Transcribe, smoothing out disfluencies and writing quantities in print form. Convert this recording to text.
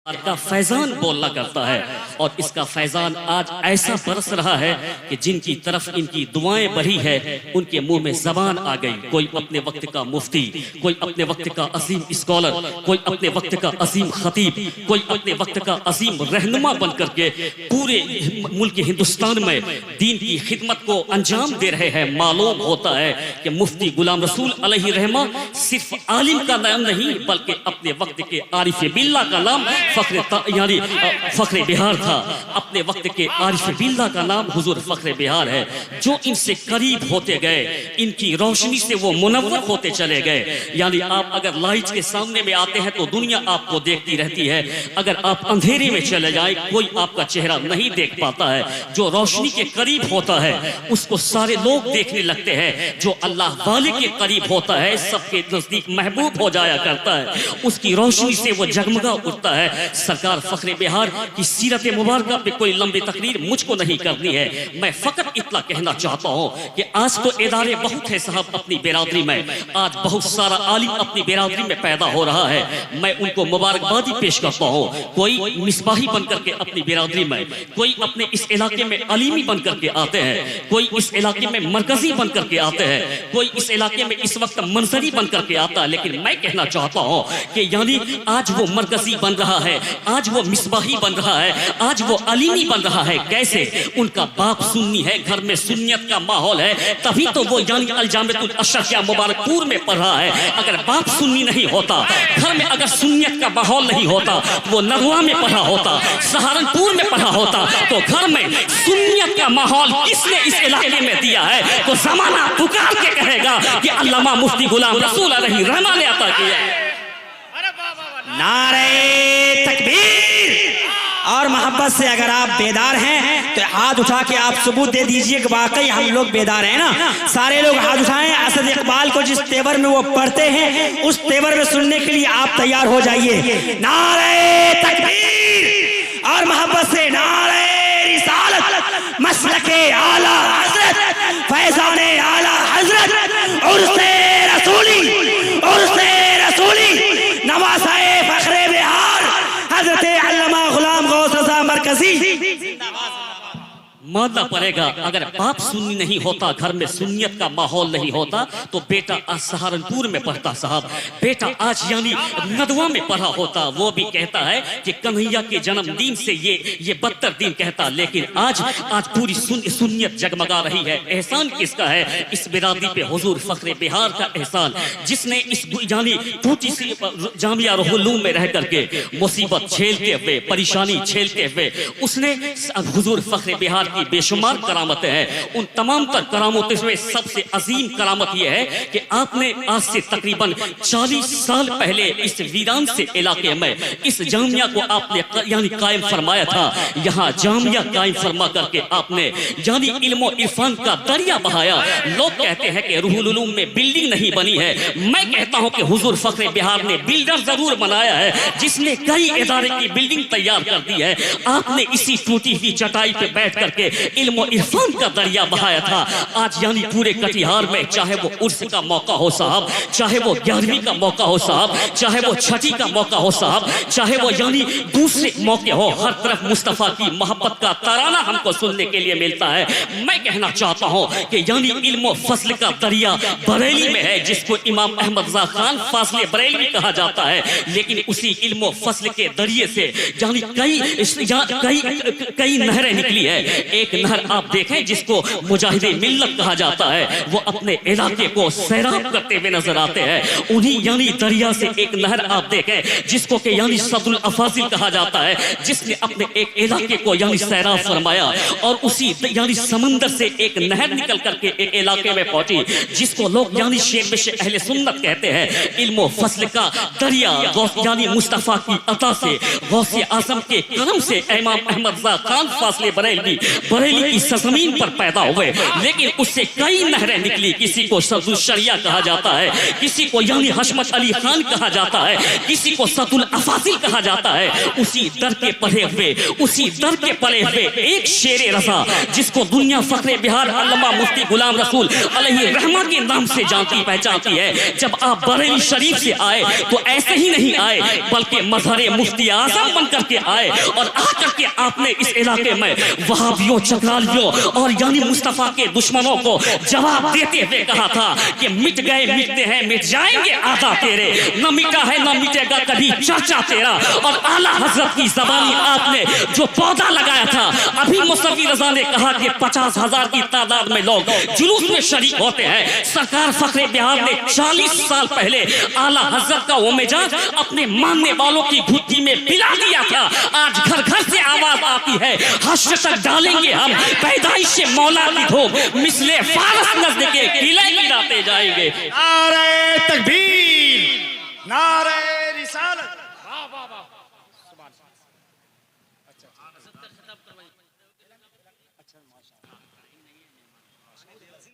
का फैजान बोलना करता है और इसका फैजान आज ऐसा बरस रहा है कि जिनकी तरफ इनकी दुआएं बढ़ी है उनके मुंह में जबान आ गई। कोई अपने वक्त का मुफ्ती, कोई अपने वक्त का अजीम स्कॉलर, कोई अपने वक्त का अजीम खतीब, कोई अपने वक्त का अजीम रहनुमा बन करके पूरे मुल्क हिंदुस्तान में दीन की खिदमत को अंजाम दे रहे हैं। मालूम होता है कि मुफ्ती गुलाम रसूल अलैहि रहमा सिर्फ आलिम का नाम नहीं बल्कि अपने वक्त के आरिफ बिल्ला का नाम फख्रे बिहार था। अपने वक्त के आरिफ बिल्ला का नाम हुजूर फख्रे बिहार है। जो इनसे करीब होते गए इनकी रोशनी से वो मुनव्वर होते चले गए। यानी आप अगर लाइट के सामने में आते हैं तो दुनिया आपको देखती रहती है, अगर आप अंधेरे में चले जाए कोई आपका चेहरा नहीं देख पाता है। जो रोशनी के करीब होता है उसको सारे लोग देखने लगते हैं। जो अल्लाह वाले के करीब होता है सबके नजदीक महबूब हो जाया करता है। उसकी रोशनी से वो जगमगा उठता है। सरकार फख्रे बिहार की सीरत मुबारक पे कोई लंबी तकरीर मुझको नहीं करनी है। मैं फकत इतना कहना चाहता हूँ कि आज तो इदारे बहुत है साहब अपनी बिरादरी में, आज बहुत सारा आलिम अपनी बिरादरी में पैदा हो रहा है। मैं उनको मुबारकबादी पेश करता हूँ। कोई मिसबाही बन करके अपनी बिरादरी में, कोई अपने इस इलाके में अलीमी बन करके आते हैं, कोई इस इलाके में मरकजी बन करके आते हैं, कोई इस इलाके में इस वक्त मंजरी बन करके आता है। लेकिन मैं कहना चाहता हूँ कि यानी आज वो मरकजी बन रहा है, आज वो मिसबाही बन रहा है, आज वो अलीमी बन रहा है। कैसे? उनका बाप सुन्नी है, घर में सुन्नियत का माहौल है, तभी तो वो यानी अलजामियतुल अशरिया मुबारकपुर में पढ़ रहा है। अगर बाप सुन्नी नहीं होता, घर में अगर सुन्नियत का माहौल नहीं होता, वो नरवा में पढ़ा होता, सहारनपुर में पढ़ा होता, तो घर में सुन्नियत का माहौल किसने इस इलाके में दिया है? तो जमाना पुकार के कहेगा कि अल्लामा मुफ्ती गुलाम रसूल अलैहि रहमा ने अता किया है। नारे तकबीर और मोहब्बत से अगर आप बेदार हैं तो हाथ उठा के आप सबूत दे दीजिए कि वाकई हम लोग बेदार हैं ना। सारे लोग हाथ उठाएं। असद इकबाल को जिस तेवर में वो पढ़ते हैं उस तेवर में सुनने के लिए आप तैयार हो जाइए। नारे तकबीर और मोहब्बत से नारे रिसालत मसलके आला हजरत फैजाने आला हजरत उर्से रसूली उर्से रसूली नवासाए फख्रे बिहार हजरत अल्लामा गुलाम गौस रज़ा मरकजी। मानना पड़ेगा अगर बाप सुन्नी नहीं होता, घर में सुन्नियत का माहौल नहीं होता, तो बेटा आज सहारनपुर में पढ़ता साहब, बेटा आज यानी नदवा में पढ़ा होता। वो भी कहता है कि कन्हैया के जन्मदिन से ये बदतर दिन कहता। लेकिन आज पूरी सुन्नियत जगमगा रही है। एहसान किसका है? इस बिरादरी पे हुजूर फख्रे बिहार का एहसान, जिसने इस यानी टूटी सी जामिया रुहुल उलूम में रह करके मुसीबत झेलते हुए, परेशानी झेलते हुए उसने हुजूर फख्रे बिहार की बेशुमार करामतें हैं। उन तमाम तर करामतों में सबसे अजीम करामत यह है कि आपने आज से तकरीबन 40 साल पहले इस वीरान से इलाके में इस जामिया को आपने यानी कायम फरमाया था। यहाँ जामिया कायम फरमा करके आपने यानी इल्म इरफान का दरिया बहाया। लोग कहते हैं कि रुहुल उलूम में बिल्डिंग नहीं बनी है। मैं कहता हूँ कि हुजूर फख्रे बिहार ने बिल्डर जरूर बनाया है, जिसने कई इदारे की बिल्डिंग तैयार कर दी है। आपने इसी टूटी हुई चटाई पे बैठ करके इल्म इरफान का दरिया बहाया था। आज यानी पूरे कटिहार में चाहे वो उर्स का मौका हो साहब, चाहे वो 11वीं का मौका हो साहब, चाहे वो छठी का मौका हो साहब, चाहे वो यानी दूसरे मौके हो, हर तरफ मुस्तफा की मोहब्बत का तराना हमको सुनने के लिए मिलता है। मैं कहना चाहता हूँ कि यानी इल्म फजल का दरिया बरेली में है, जिसको इमाम अहमद रज़ा खान फासले बरेली कहा जाता है। लेकिन उसी इल्म फजल के दरिये से यानी कई नहरें निकली है। एक नहर आप देखें जिसको मुजाहिदे मिल्लत कहा जाता है, वो अपने इलाके को सैराब करते हुए नजर आते हैं। उन्हीं यानी दरिया से एक नहर आप देखें जिसको के यानी सदुल अफाजिल कहा जाता है, जिसने अपने एक इलाके को यानी सैराब फरमाया। और उसी यानी समंदर से एक नहर निकल करके एक इलाके में पहुंची जिसको लोग यानी शेर से अहले सुन्नत कहते हैं। इल्म फजल का दरिया यानी मुस्तफा की अता से, गौसे आजम के करम से इमाम अहमद रज़ा खान फासले बरेलवी बरेली की सरजमीन पर पैदा हुए, लेकिन उससे कई नहरें निकली। किसी को सदुल शरिया कहा जाता है, किसी को यानी हशमत अली खान कहा जाता है, किसी को सदुल अफाजिल कहा जाता है। उसी दर के पढ़े हुए, उसी दर के पले हुए एक शेर रजा, जिसको दुनिया फखरे बिहार अल्लामा मुफ्ती गुलाम रसूल अलैहि रहमा के नाम से जानती पहचानती है। जब आप बरेली शरीफ से आए तो ऐसे ही नहीं आए, बल्कि मजहर मुफ्ती आजम बन करके आए, और आकर के आपने इस इलाके में वहाबियों, चकरालियों और यानी मुस्तफा के दुश्मनों को जवाब देते हुए कहा था कि मिट गए, मिटते हैं, मिट जाएंगे आदा तेरे, न मिटा है न मिटेगा कभी चर्चा तेरा। और आला हजरत की जबानी आपने जो पौधा लगाया था, अभी मुसव्वी रजा ने कहा कि 50,000 की तादाद में लोग जुलूस में शरीक होते हैं। सरकार फखरे बिहार ने 40 साल पहले आला हजरत का वो मिजाज अपने मानने वालों की घुट्टी में पिला दिया था। आज घर घर से आवाज आती है, हश्र तक डालेंगे हम पैदाइश से मौला की धूप, मिसले फारस नज़्द के किले गिराते जाएंगे। नारे तकबीर, नारे रिसालत।